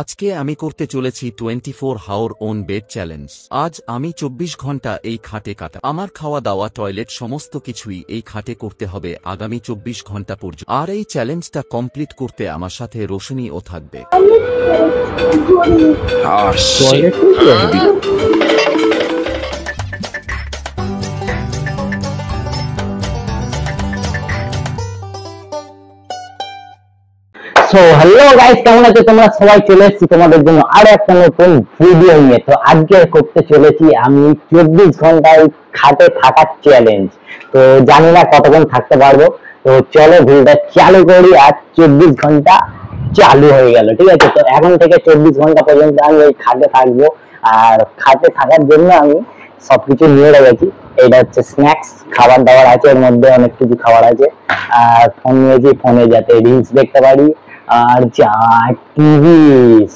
আজকে আমি করতে চলেছি 24 হাওর ওন বেড চ্যালেঞ্জ। আজ আমি 24 ঘন্টা এই খাটে কাটা। আমার খাওয়া দাওয়া টয়লেট সমস্ত কিছুই এই খাটে করতে হবে আগামী 24 ঘন্টা পর্যন্ত। আর এই চ্যালেঞ্জটা কমপ্লিট করতে আমার সাথে রোশনীও থাকবে। সো হ্যালো গাইস, কেমন আছো তোমরা সবাই? চলে এসেছি তোমাদের জন্য আরো একটা নতুন ভিডিও নিয়ে। তো আজকে করতে চলেছি আমি 24 ঘন্টায় খাটে থাকার চ্যালেঞ্জ। তো জানি না কতক্ষণ থাকতে পারবো, তো চলো ভিডিওটা চালু করি। আর 24 ঘন্টা চালু হয়ে গেল, ঠিক আছে? তো এখন থেকে 24 ঘন্টা পর্যন্ত আমি ওই খাটে থাকবো। আর খাটে থাকার জন্য আমি সবকিছু নিয়ে রেখেছি। এটা হচ্ছে স্ন্যাক্স, খাবার দাবার আছে, এর মধ্যে অনেক কিছু খাবার আছে। আর ফোন নিয়েছি, ফোনে যাতে রিলস দেখতে পারি। আর যা টিভি,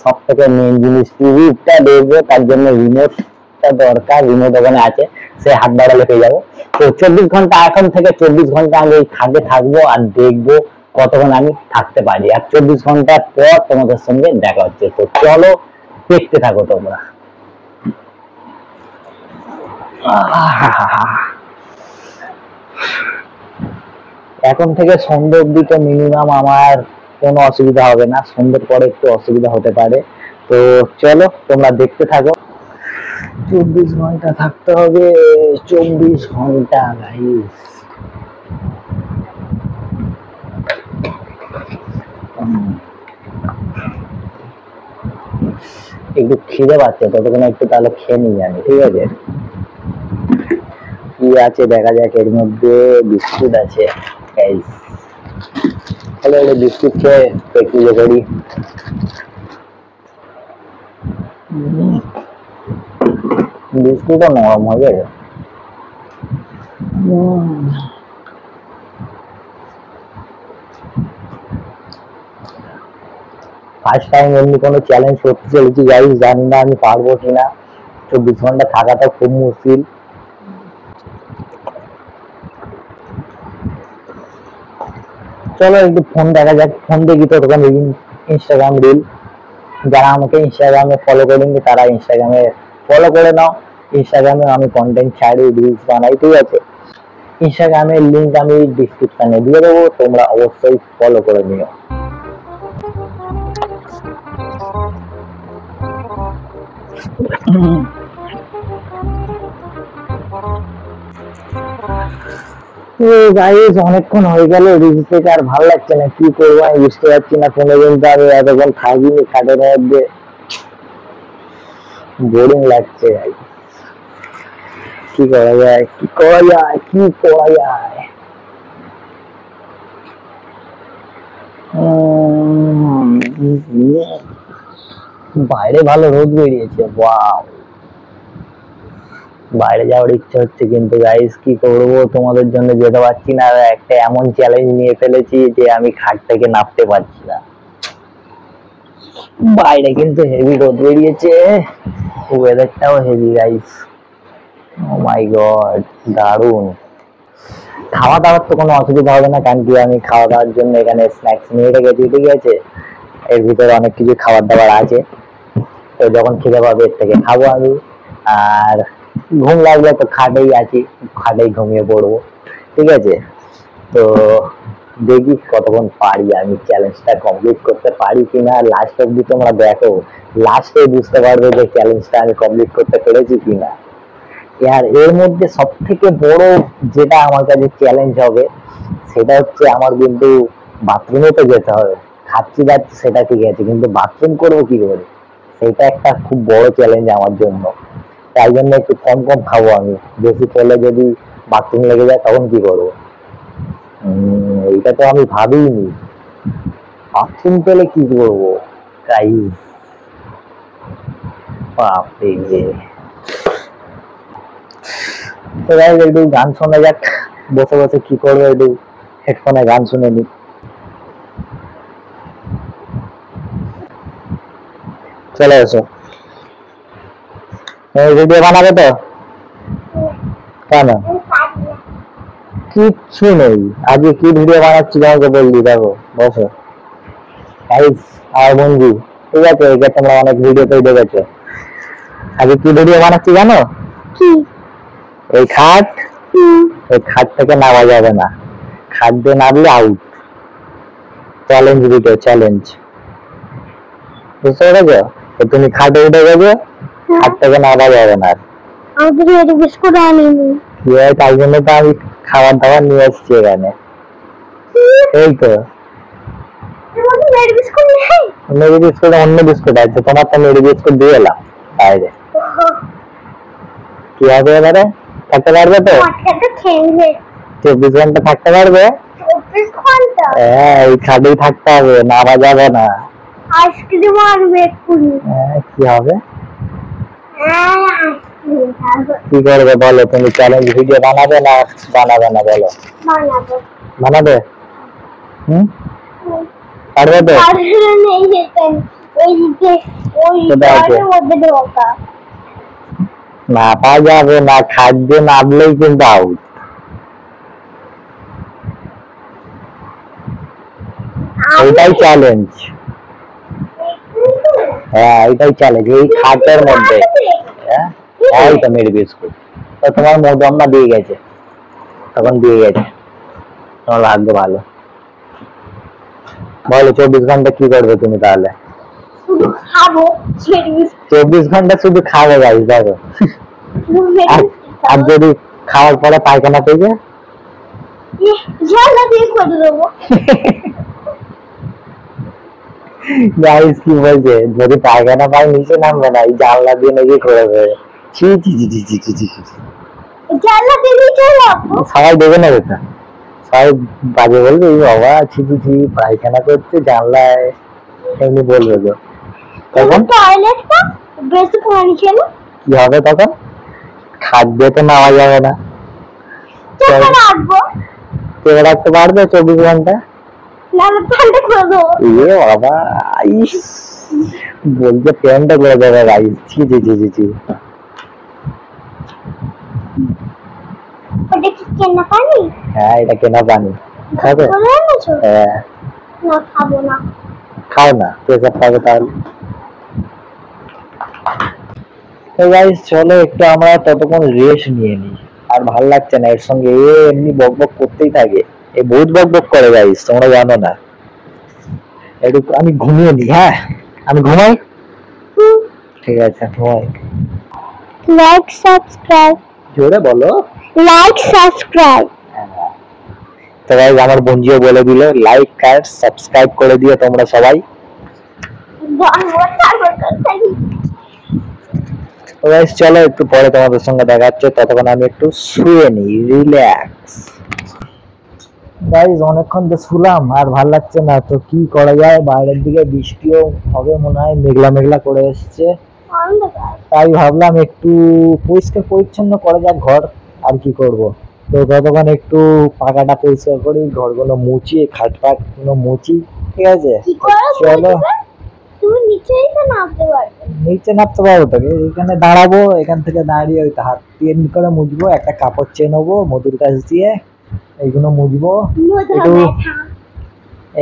সব থেকে মেন জিনিস, টিভিটা দেখবো, তার জন্য রিমোটটা দরকার। রিমোট ওখানে আছে, সে হাত বাড়ালে পেয়ে যাবো। তো 24 ঘন্টা, এখন থেকে 24 ঘন্টা আমি এই খাটে থাকবো আর দেখবো কতক্ষণ আমি থাকতে পারি। আর 24 ঘন্টার পর তোমাদের সঙ্গে দেখা হচ্ছে। তো চলো দেখতে থাকো তোমরা। এখন থেকে সন্ধ্যে অব্দি তো মিনিমাম আমার কোনো অসুবিধা হবে না। সন্ধ্যের পরে একটু অসুবিধা হতে পারে। তো চলো তোমরা দেখতে থাকো। 24 ঘন্টা থাকতে হবে, 24 ঘন্টা গাইস। একটু খিদে পাচ্ছে, ততক্ষণ একটু তাহলে খেয়ে নিই আমি, ঠিক আছে? কি আছে দেখা যাক। এর মধ্যে বিস্কুট আছে গাইস। তাহলে বিস্কুট খেয়ে একটু ইয়ে করি। বিস্কুটও নরম হয়ে যাবে। ফার্স্ট টাইম এমনি কোনো চ্যালেঞ্জ করতে চলেছি গাইস, জানি না আমি পারবো কিনা। 24 ঘন্টা থাকাটা খুব মুশকিল। চলো একটু ফোন দেখা যাক। ফোন দেখি তো তখন ইনস্টাগ্রাম রিল। যারা আমাকে ইনস্টাগ্রামে ফলো করেনি তারা ইনস্টাগ্রামে ফলো করে নাও। ইনস্টাগ্রামে আমি কন্টেন্ট ছাড়ি, রিলস বানাই, ঠিক আছে? ইনস্টাগ্রামের লিঙ্ক আমি ডিসক্রিপশনে দিয়ে দেবো, তোমরা অবশ্যই ফলো করে নিও। গাইস অনেকক্ষণ হয়ে গেল রিলস থেকে, আর ভালো লাগছে না। কি করবো আমি বুঝতে পারছি না। কোনো দিন তো আমি এতক্ষণ থাকিনি খাটের মধ্যে, বোরিং লাগছে। কি করা যায়, কি করা যায়, কি করা যায়? বাইরে ভালো রোদ বেরিয়েছে, ওয়াও। বাইরে যাওয়ার ইচ্ছা হচ্ছে, কিন্তু গাইস কি করবো, তোমাদের জন্য যেতে পারছি না। একটা এমন চ্যালেঞ্জ নিয়ে ফেলেছি যে আমি খাট থেকে নামতে পারছি না। বাইরে কিন্তু হেভি রোদ বেরিয়েছে, ওয়েদারটাও হেভি গাইস। ও মাই গড, দারুণ। খাওয়া দাওয়ার তো কোনো অসুবিধা হবে না, কারণ কি আমি খাওয়া দাওয়ার জন্য এখানে স্ন্যাক্স নিয়ে রেখেছি, ঠিক আছে? এর ভিতরে অনেক কিছু খাবার দাবার আছে। তো যখন খিদে পাবে এর থেকে খাবো আমি। আর ঘুম লাগলে তো খাটেই আছি, খাটেই ঘুমিয়ে পড়বো, ঠিক আছে? তো দেখি কতক্ষণ পারি আমি চ্যালেঞ্জটা কমপ্লিট করতে পারি কিনা। লাস্ট অব্দি তোমরা দেখো, লাস্টে বুঝতে পারবে যে চ্যালেঞ্জটা আমি কমপ্লিট করতে পেরেছি কিনা। আর এর মধ্যে সব থেকে বড় যেটা আমার কাছে চ্যালেঞ্জ হবে, সেটা হচ্ছে আমার কিন্তু বাথরুমে তো যেতে হবে। খাচ্ছি যাচ্ছি সেটা ঠিক আছে, কিন্তু বাথরুম করবো কি করে, সেটা একটা খুব বড় চ্যালেঞ্জ আমার জন্য। তাই জন্য একটু কম কম খাবো আমি। বেশি খেলে যদি বাথরুম লেগে যায় তখন কি করবো? এইটা তো আমি ভাবিনি। বাথরুম পেলে কি করবো গাইস, বাপরে। তো গাইস একটু গান শোনা যাক। বসে বসে কি করবো, একটু হেডফোনে গান শুনে নি। চলে এসো। ভিডিও বানাবে তো? কেন? কিচ্ছু নেই। আজকে কি ভিডিও বানাচ্ছি তোমাকে বললি, দেখো। বসো গাইস। আর বন্ধু ঠিক আছে, এটা তোমরা অনেক ভিডিওতেই দেখেছো। আগে কি ভিডিও বানাচ্ছি জানো? কি? এই খাট, এই খাট থেকে নামা যাবে না, খাট দিয়ে নামলে আউট। চ্যালেঞ্জ ভিডিও, চ্যালেঞ্জ, বুঝতে পেরেছো? তো তুমি খাটে উঠে গেছো, খাট থেকে নামা যাবে না আর। আমাদের মেরি বিস্কুট আনিনি। কি হয়, তাই জন্য তো আমি খাবার দাবার নিয়ে এসছি এখানে। এই তো আমাদের মেরি বিস্কুট নেই। মেরি বিস্কুট অন্য বিস্কুট আছে, তোমার তো মেরি বিস্কুট দিয়ে এলাম বাইরে। কি হবে এবারে? থাকতে পারবে তো? খাটটা খেলবে 24 ঘন্টা থাকতে পারবে? 24 ঘন্টা? হ্যাঁ, এই খাটেই থাকতে হবে, নামা যাবে না। আইসক্রিম আনবে এক্ষুনি। কি হবে? আইসক্রিম খাবো। কি করবে বলো? তুমি চ্যালেঞ্জ ভিডিও বানাবে না বানাবে না বলো? বানাবো। বানাবে? পারবে তো? আর নেই যেতেন ওই যে ওই ঘরের মধ্যে ঢোকা। না পা যাবে না, খাদ্য নামলেই কিন্তু আউট। এটাই চ্যালেঞ্জ। হ্যাঁ, এটাই চ্যালেঞ্জ, এই খাটের মধ্যে। হ্যাঁ, এই তো মেরি বিস্কুট। তো তোমার মধুম্মা দিয়ে গেছে, তখন দিয়ে গেছে, তোমার ভাগ্য ভালো। বলো 24 ঘন্টা কি করবে তুমি তাহলে? শুধু খাবো। 24 ঘন্টা শুধু খাবে গাইস, দেখো। আর যদি খাওয়ার পরে পায়খানা পেয়ে ঝালনা দিয়ে করে দেবো। গাইস কি বলছে, যদি পায়খানা পায় নিচে নামবে না, এই জানলা দিয়ে নাকি করে দেবে। ছি ছি ছি ছি ছি ছি ছি। ঝালনা দিয়ে নিচে যাবো। সবাই দেখে নেবে তো, সবাই বাজে বলবে, এই বাবা ছি ছি ছি পায়খানা করছে জানলায়, এমনি বলবে তো। তখন টয়লেটটা বেশি পানি খেলে কি হবে? তখন খাদ্য তো নেওয়া যাবে না। চেপে রাখবো। চেপে রাখতে পারবে 24 ঘন্টা? না ঠান্ডা করে দেবো। এ বাবা, ইস, বলছে প্যান্টটা করে দেবে গাইস, ছি ছি ছি ছি ছি। ওটা কি কেনা পানি? হ্যাঁ, এটা কেনা পানি। খাবে? বলে এনেছো? হ্যাঁ। না খাবো না। খাও না, পেশাব পাবে তাহলে। তো গাইস চলো একটু আমরা ততক্ষণ রেস্ট নিয়ে নিই, আর ভাল লাগছে না এর সঙ্গে, এ এমনি বক বক করতেই থাকে, এ বহুত বক বক করে গাইস, তোমরা জানো না। একটু আমি ঘুমিয়ে নিই, হ্যাঁ আমি ঘুমাই। ঠিক আছে, ঘুমাই। Like subscribe. জোরে বলো। Like subscribe. তো গাইস আমার বন্ধুও বলে দিল, লাইক আর সাবস্ক্রাইব করে দিও তোমরা সবাই। তো গাইস চলো একটু পরে তোমাদের সঙ্গে দেখা হচ্ছে, ততক্ষণ আমি একটু শুয়ে নিই, রিল্যাক্স। গাইস অনেকক্ষণ তো শুলাম, আর ভাল লাগছে না, তো কি করা যায়, বাইরের দিকে বৃষ্টিও হবে মনে হয়, মেঘলা মেঘলা করে এসছে, তাই ভাবলাম একটু পরিষ্কার পরিচ্ছন্ন করা যাক ঘর, আর কি করব। তো ততক্ষণ একটু পাকাটা পরিষ্কার করি, ঘরগুলো মুছি, খাট ফাট গুলো মুছি, ঠিক আছে? চলো তুমি নিচেই তো নামতে পারবে। নিচে নামতে পারবো তো, এখানে দাঁড়াবো, এখান থেকে দাঁড়িয়ে ওই হাত দিয়ে করে মুছবো, একটা কাপড় চেয়ে নেবো মধুর কাছ দিয়ে, এইগুলো মুছবো, একটু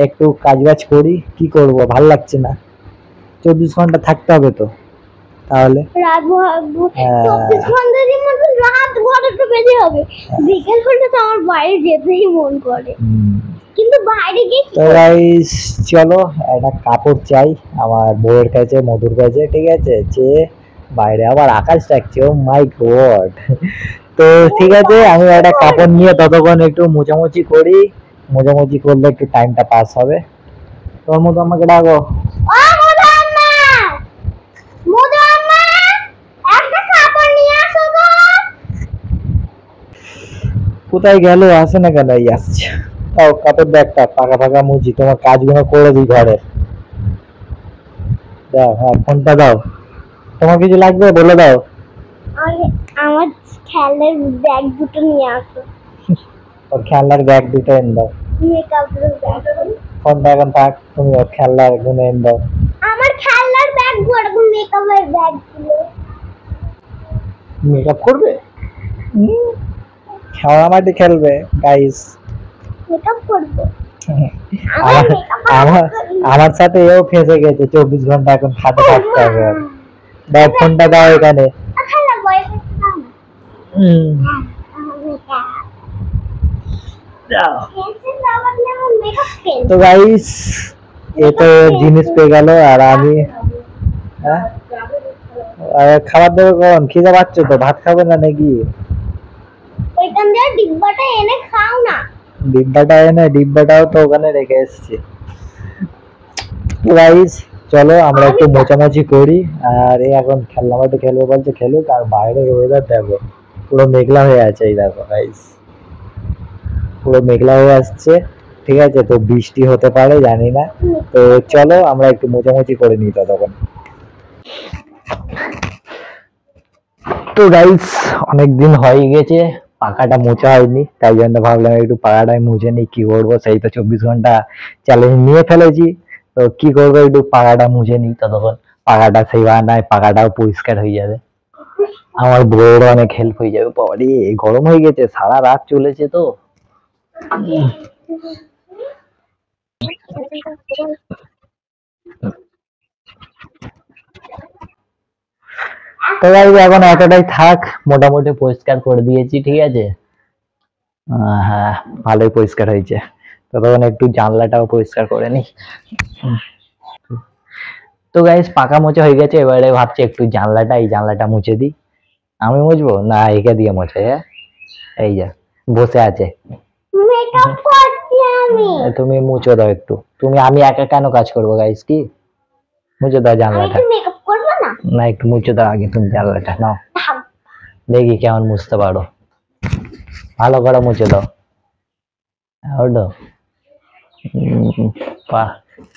একটু কাজ বাজ করি, কি করব, ভাল লাগছে না। 24 ঘন্টা থাকতে হবে তো তাহলে। রাত 24 ঘন্টার মধ্যে রাত ঘরে তো বেজে হবে, বিকেল হলে তো আমার বাইরে যেতেই মন করে, কিন্তু বাইরে গিয়ে তো গাইস চলো একটা কাপড় চাই আমার বউয়ের কাছে, মধুর কাছে, ঠিক আছে? যে বাইরে আবার আকাশ থাকছে, ও মাই গড। তো ঠিক আছে, আমি একটা কাপড় নিয়ে ততক্ষণ একটু মোছামুছি করি, মোছামুছি করলে একটু টাইমটা পাস হবে। তোর মতো আমাকে ডাকো। ও মুদাম্মা, মুদাম্মা, একটা কাপড় নিয়ে আসো গো। কোথায় গেল, আসে না কেন? এই আসছে, তাও কাপড় ব্যাগটা ফাঁকা ফাঁকা মুছি, তোমার কাজগুলো করে দিই ঘরে। দাও, হ্যাঁ ফোনটা দাও, তোমার কিছু লাগবে বলে দাও। আমার খেলনার ব্যাগ দুটো নিয়ে আসো। ওর খেলনার ব্যাগ দুটো এনে দাও। মেকআপের ব্যাগ। ফোনটা এখন থাক, তুমি ওর খেলনার গুলো এনে দাও। আমার খেলনার ব্যাগ গুলো, মেকআপের ব্যাগ গুলো। মেকআপ করবে? খেলা মাঠে খেলবে গাইস। মেকআপ করবো। আমার আমার আমার সাথে এও ফেঁসে গেছে, 24 ঘন্টা এখন খাতে থাকতে হবে ওর। দেখ ফোনটা দাও এখানে। দাও। তো গাইস এ তো জিনিস পেয়ে গেল, আর আমি হ্যাঁ আর খাবার দেবে কখন? খিদে পাচ্ছে তো, ভাত খাবে না নাকি? ওইখান দিয়ে ডিব্বাটা এনে খাও না। ডিব্বাটা এনে, ডিব্বাটাও তো ওখানে রেখে এসেছি। গাইস চলো আমরা একটু মোচামুচি করি, আর এই এখন খেলনা মাঠে খেলবে বলছে, খেলুক। আর বাইরের ওয়েদার দেখো, পুরো মেঘলা হয়ে আছে। এই দেখো গাইস, পুরো মেঘলা হয়ে আসছে, ঠিক আছে? তো বৃষ্টি হতে পারে, জানি না। তো চলো আমরা একটু মোচামুচি করে নিই ততক্ষণ। তো গাইস অনেকদিন হয়ে গেছে পাখাটা মোছা হয়নি, তাই জন্য ভাবলাম একটু পাখাটাই মুছে নিই। কি করবো, সেই তো 24 ঘন্টা চ্যালেঞ্জ নিয়ে ফেলেছি, তো কি করবো, একটু পাখাটা মুছে নিই ততক্ষণ। পাখাটা সেই বানায় পাখাটাও পরিষ্কার হয়ে যাবে, আমার বউয়েরও অনেক হেল্প হয়ে যাবে। বাবারে গরম হয়ে গেছে, সারা রাত চলেছে তো। তো গাইস এখন এতটাই থাক, মোটামুটি পরিষ্কার করে দিয়েছি, ঠিক আছে? হ্যাঁ ভালোই পরিষ্কার হয়েছে। তো তখন একটু জানলাটাও পরিষ্কার করে নি। তো গাইস পাকা মোছা হয়ে গেছে, এবারে ভাবছি একটু জানলাটা, এই জানলাটা মুছে দিই। আমি মুছবো না একে দিয়ে মোছা? এই যা বসে আছে, মেকআপ করছি আমি। তুমি মুছে দাও একটু। তুমি, আমি একা কেন কাজ করবো গাইস? কি মুছে দাও আমি জানলাটা। কি মেকআপ করব না? না একটু মুছে দাও আগে তুমি জানলাটা, নাও দেখি কেমন মুছতে পারো। ভালো করে মুছে দাও। ওঠো। বাহ,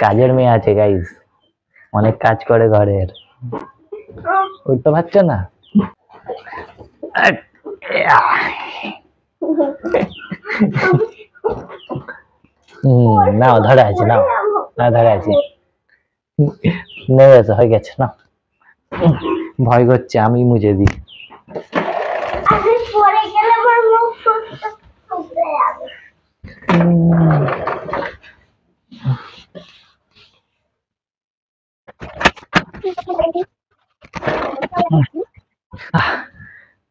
কাজের মেয়ে আছে গাইস, অনেক কাজ করে ঘরের। উঠতে পারছো না? নাও ধরে আছে, নাও না ধরে আছে, নেমে গেছে, হয়ে গেছে না। ভয় করছে, আমি মুছে দিই। আমি পরে গেলে আমার মুখ শুকিয়ে যাবে।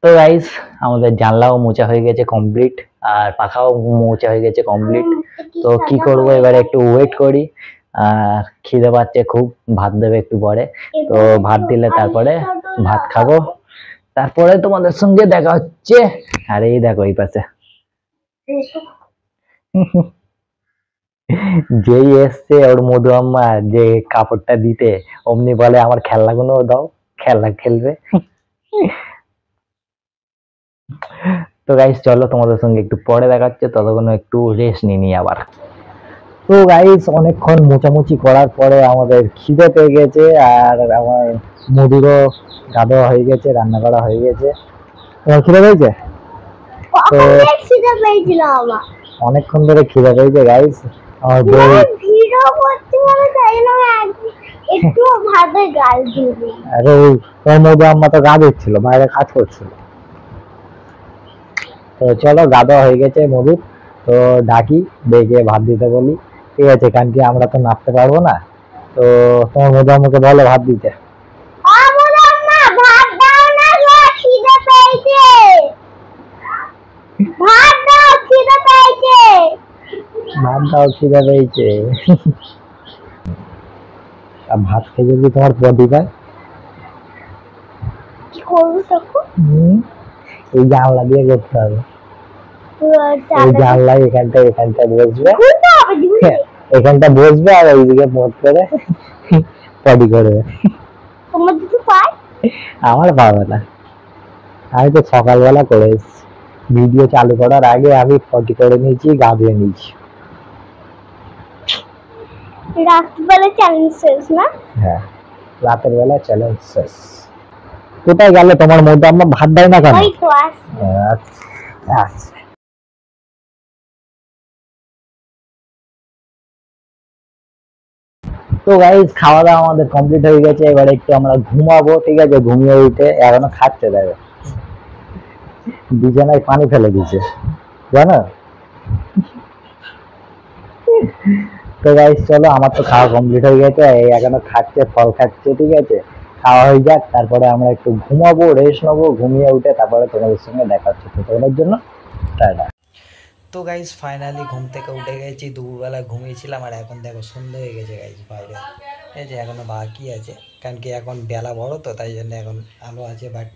তো গাইস আমাদের জানলাও মোছা হয়ে গেছে কমপ্লিট, আর পাখাও মোছা হয়ে গেছে কমপ্লিট। তো কি করব, এবারে একটু ওয়েট করি। আর খিদে পাচ্ছে খুব, ভাত দেবে একটু পরে। তো ভাত দিলে তারপরে ভাত খাবো, তারপরে তোমাদের সঙ্গে দেখা হচ্ছে। আর এই দেখো এই পাশে যেই এসছে ওর মধু আম্মা, যে কাপড়টা দিতে, অমনি বলে আমার খেলনাগুলো দাও, খেলনা খেলবে। তো গাইস চলো তোমাদের সঙ্গে একটু পরে দেখা হচ্ছে, ততক্ষণ একটু রেস্ট নিই আবার। তো গাইস অনেকক্ষণ মোচামুচি করার পরে আমাদের খিদে পেয়ে গেছে, আর আমার মুদিরও গাদোয়া হয়ে গেছে, রান্না করা হয়ে গেছে। তোমার খিদে পেয়েছে? তো খিদে পেয়েছিল আমার, অনেকক্ষণ ধরে খিদে পেয়েছে গাইস। আমার বউ ভিডিও করতে বলে, তাই জন্য আমি একটু ভাতে গাল দিই। আরে তোর মধু আম্মা তো গা দিচ্ছিল, বাইরে কাজ করছিল। তো চলো গাদোয়া হয়ে গেছে মধু, তো ডাকি ডেকে ভাত দিতে বলি, ঠিক আছে? কারণ কি আমরা তো নাপতে পারবো না। তো তোমার মধু আম্মাকে বলো ভাত দিতে। ভাত দাও না গো, খিদে পেয়েছে। ভাত দাও, খিদে পেয়েছে। ভাত দাও, খিদে পেয়েছে। আর ভাত খেয়ে যদি তোমার বডি পায়, কি করবো তখন? এই জানলা দিয়ে করতে হবে। এই জানলায় এখানটা বসবে, এখানটা বসবে, আর ওইদিকে পথ করে পটি করবে। তোমার কিছু পাই? আমার পাবে না, আমি তো সকালবেলা করে এসেছি, ভিডিও চালু করার আগে আমি পটি করে নিয়েছি, গা ধুয়ে নিয়েছি। রাত্রিবেলা চ্যালেঞ্জ শেষ না? হ্যাঁ রাতের বেলা চ্যালেঞ্জ শেষ। কোথায় গেলে তোমার মধ্যে আমার ভাত দেয় না কেন? ওই তো আস। আচ্ছা। তো গাইস খাওয়া দাওয়া আমাদের কমপ্লিট হয়ে গেছে, এবারে একটু আমরা ঘুমাবো, ঠিক আছে? ঘুমিয়ে উঠে এখনো খাচ্ছে দেখো, বিছানায় পানি ফেলে দিচ্ছে জানো। তো গাইস চলো, আমার তো খাওয়া কমপ্লিট হয়ে গেছে, এই এখনো খাচ্ছে, ফল খাচ্ছে, ঠিক আছে। খাওয়া হয়ে যাক, তারপরে আমরা একটু ঘুমাবো, রেস্ট নেবো, ঘুমিয়ে উঠে তারপরে তোমাদের সঙ্গে দেখা হচ্ছে। ততক্ষণের জন্য টাটা। তো গাইজ ফাইনালি ঘুম থেকে উঠে গেছি, দুপুরবেলা ঘুমিয়েছিলাম আর এখন দেখো সন্ধ্যে হয়ে গেছে গাইজ বাইরে। ঠিক আছে, এখনও বাকি আছে, কারণ কি এখন বেলা বড় তো তাই জন্য এখন আলো আছে, বাট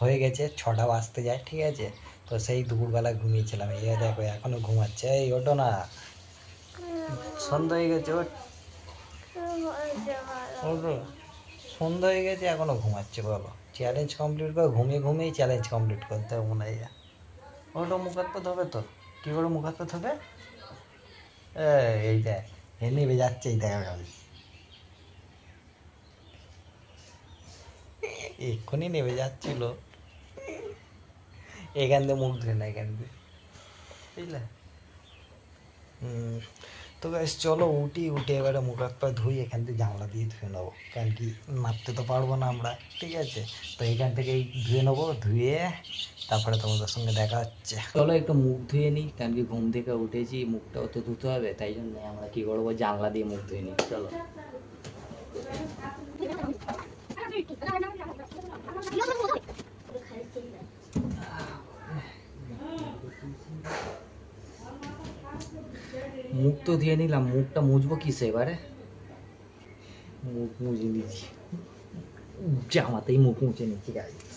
হয়ে গেছে 6টা বাজতে যায়, ঠিক আছে। তো সেই দুপুরবেলা ঘুমিয়েছিলাম, এই দেখো এখনও ঘুমাচ্ছে, এই ওঠো না, সন্ধ্যা হয়ে গেছে, ওঠো, সন্ধ্যা হয়ে গেছে এখনও ঘুমাচ্ছে, বলো চ্যালেঞ্জ কমপ্লিট করে ঘুমিয়ে ঘুমিয়েই চ্যালেঞ্জ কমপ্লিট করতে হবে মনে হয়। ওটা মুখ হাত পাতে হবে তো, কী করে মুখ হাত পাতে হবে, এই দেখ এ নেবে যাচ্ছে, এই দেখা গেল এক্ষুনি নেমে যাচ্ছিল, এখান দিয়ে মুখ ধুয়ে না, এখান দিয়ে, বুঝলে। তো গাইস চলো উঠে এবারে মুখ হাত পা ধুই, এখান থেকে জানলা দিয়ে ধুয়ে নেবো, কারণ কি নামতে তো পারবো না আমরা, ঠিক আছে। তো এখান থেকেই ধুয়ে নেবো, ধুয়ে তারপরে তোমাদের সঙ্গে দেখা হচ্ছে। চলো একটু মুখ ধুয়ে নিই, কারণ কি ঘুম থেকে উঠেছি, মুখটাও তো ধুতে হবে, তাই জন্য আমরা কি করবো, জানলা দিয়ে মুখ ধুয়ে নিই, চলো। মুখ তো ধুয়ে নিলাম, মুখটা মুছবো কিসে এবারে, মুখ মুছে নিচ্ছি, জামাতেই মুখ মুছে নিচ্ছি গাইস,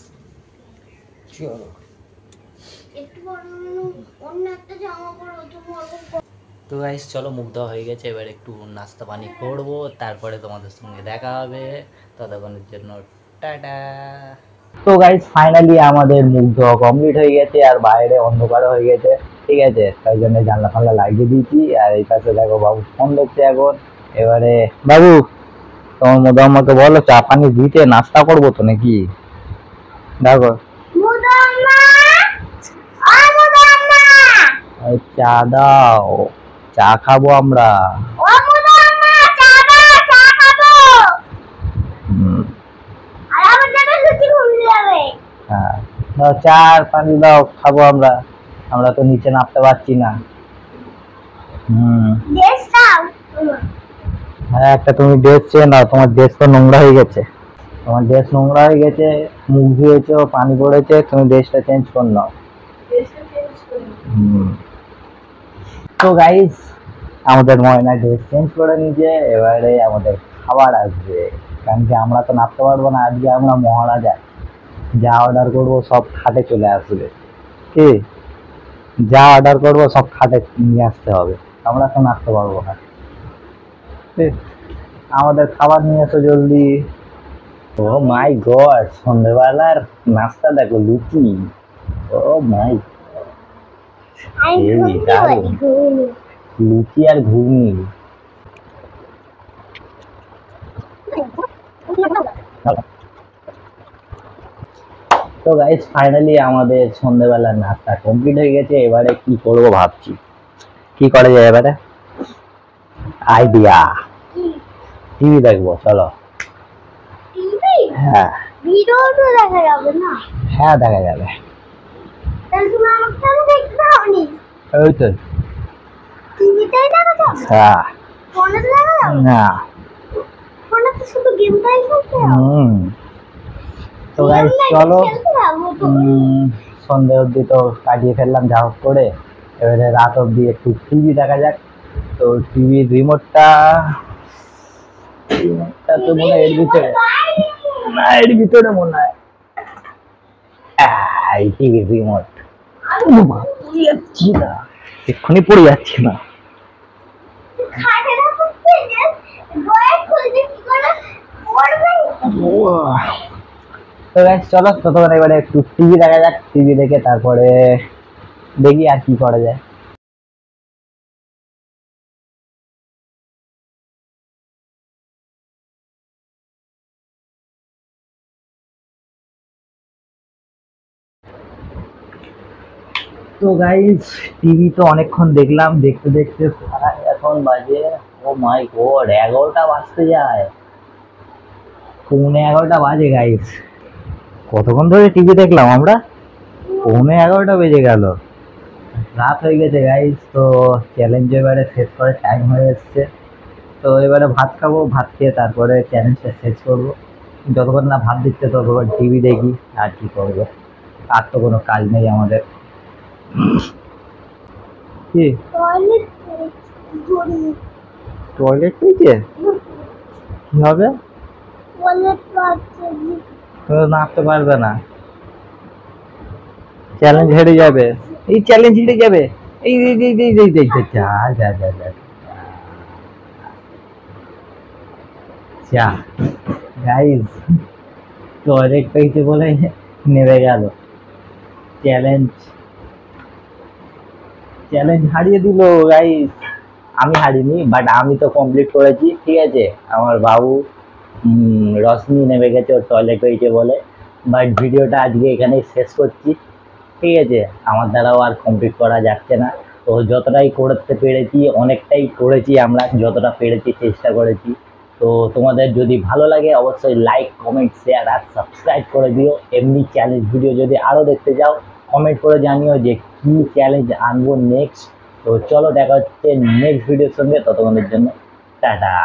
চলো। তো গাইস চলো, মুখ ধোয়া হয়ে গেছে, এবার একটু নাস্তা পানি করবো, তারপরে তোমাদের সঙ্গে দেখা হবে, ততক্ষণের জন্য টাটা। তো গাইস ফাইনালি আমাদের মুখ ধোয়া কমপ্লিট হয়ে গেছে, আর বাইরে অন্ধকার হয়ে গেছে, ঠিক আছে। তাই জন্য জানলা ফানলা লাগিয়ে দিয়েছি, আর এই পাশে দেখো বাবু ফোন দেখছে এখন। এবারে বাবু, তোমার মধ্যে আমাকে বলো চা পানি দিতে, নাস্তা করবো তো নাকি, দেখো। চা দাও, চা খাবো আমরা। হ্যাঁ দাও, চা আর পানি দাও, খাবো আমরা, আমরা তো নিচে নামতে পারছি না। হ্যাঁ, একটা তুমি ড্রেস চেয়ে নাও, তোমার ড্রেস তো নোংরা হয়ে গেছে, তোমার ড্রেস নোংরা হয়ে গেছে, মুখ ধুয়েছো, পানি পড়েছে, তুমি ড্রেসটা চেঞ্জ করে নাও। তো গাইস আমাদের ময়না ড্রেস চেঞ্জ করে নিয়েছে, এবারে আমাদের খাবার আসবে, কারণ কি আমরা তো নামতে পারবো না, আজকে আমরা মহারাজা, যা অর্ডার করবো সব খাটে চলে আসবে, কি যা অর্ডার করবো সব খাটে নিয়ে আসতে হবে, আমরা তো নাচতে পারবো না। আমাদের খাবার নিয়ে এসো জলদি। ও মাই গড, সন্ধ্যেবেলার নাস্তা দেখো, লুচি, ও মাই, লুচি আর ঘুগনি। তো গাইস ফাইনালি আমাদের সন্ধ্যেবেলার নাস্তা কমপ্লিট হয়ে গেছে, এবারে কি করব ভাবছি, কি করা যায় এবারে, আইডিয়া, টিভি দেখবো, চলো। হ্যাঁ ভিডিও তো দেখা যাবে না, হ্যাঁ দেখা যাবে, তাহলে তুমি আমাকে কেন দেখতে হয়নি, ওই তো টিভিতেই দেখা যাবে, হ্যাঁ ফোনে তো দেখা যাবে না, ফোনে তো শুধু গেমটাই খেলতে হবে। তো গাইস চলো, সন্ধ্যে অবধি তো কাটিয়ে ফেললাম যা হোক করে, এবারে রাত অবধি একটু টিভি দেখা যাক। তো টিভির রিমোটটা তো মনে হয় এর ভিতরে, না এর ভিতরে মনে হয়, এই টিভির রিমোট, পড়ে যাচ্ছি না, এক্ষুনি পড়ে যাচ্ছি না। তো গাইস চলো, ততক্ষণ এবারে একটু টিভি দেখা যাক, টিভি দেখে তারপরে দেখি আর কি করা যায়। তো গাইস টিভি তো অনেকক্ষণ দেখলাম, দেখতে দেখতে এখন বাজে, ও মাই গড 11টা বাজতে যায়, 11:15 বাজে গাইস, কতক্ষণ ধরে টিভি দেখলাম আমরা, 11:15 বেজে গেল, রাত হয়ে গেছে গাইস, তো চ্যালেঞ্জ এবারে শেষ করার টাইম হয়ে এসছে। তো এবারে ভাত খাবো, ভাত খেয়ে তারপরে চ্যালেঞ্জটা শেষ করবো। যতক্ষণ না ভাত দিচ্ছে ততক্ষণ টিভি দেখি, আর কি করবো, আর তো কোনো কাজ নেই আমাদের। কি টয়লেট ধরি টয়লেট পেয়েছে, কি হবে? টয়লেট পাচ্ছে তুমি নামতে পারবে না, চ্যালেঞ্জ হেরে যাবে, এই চ্যালেঞ্জ হেরে যাবে, এই এই এই এই এই এই এই, যা যা যা যা যা গাইস, টয়লেট পেয়েছে বলে নেমে গেল। চ্যালেঞ্জ চ্যালেঞ্জ হারিয়ে দিল গাইস। আমি হারিনি, বাট আমি তো কমপ্লিট করেছি, ঠিক আছে। আমার বাবু রশনি নেমে গেছে ওর টয়লেট হয়েছে বলে। বাট ভিডিওটা আজকে এখানেই শেষ করছি, ঠিক আছে। আমার দ্বারাও আর কমপ্লিট করা যাচ্ছে না, তো যতটাই করতে পেরেছি অনেকটাই করেছি আমরা, যতটা পেরেছি চেষ্টা করেছি। তো তোমাদের যদি ভালো লাগে অবশ্যই লাইক কমেন্ট শেয়ার আর সাবস্ক্রাইব করে দিও। এমনি চ্যালেঞ্জ ভিডিও যদি আরও দেখতে চাও কমেন্ট করে জানিও যে কী চ্যালেঞ্জ আনবো নেক্সট। তো চলো দেখা হচ্ছে নেক্সট ভিডিওর সঙ্গে, ততক্ষণের জন্য টাটা।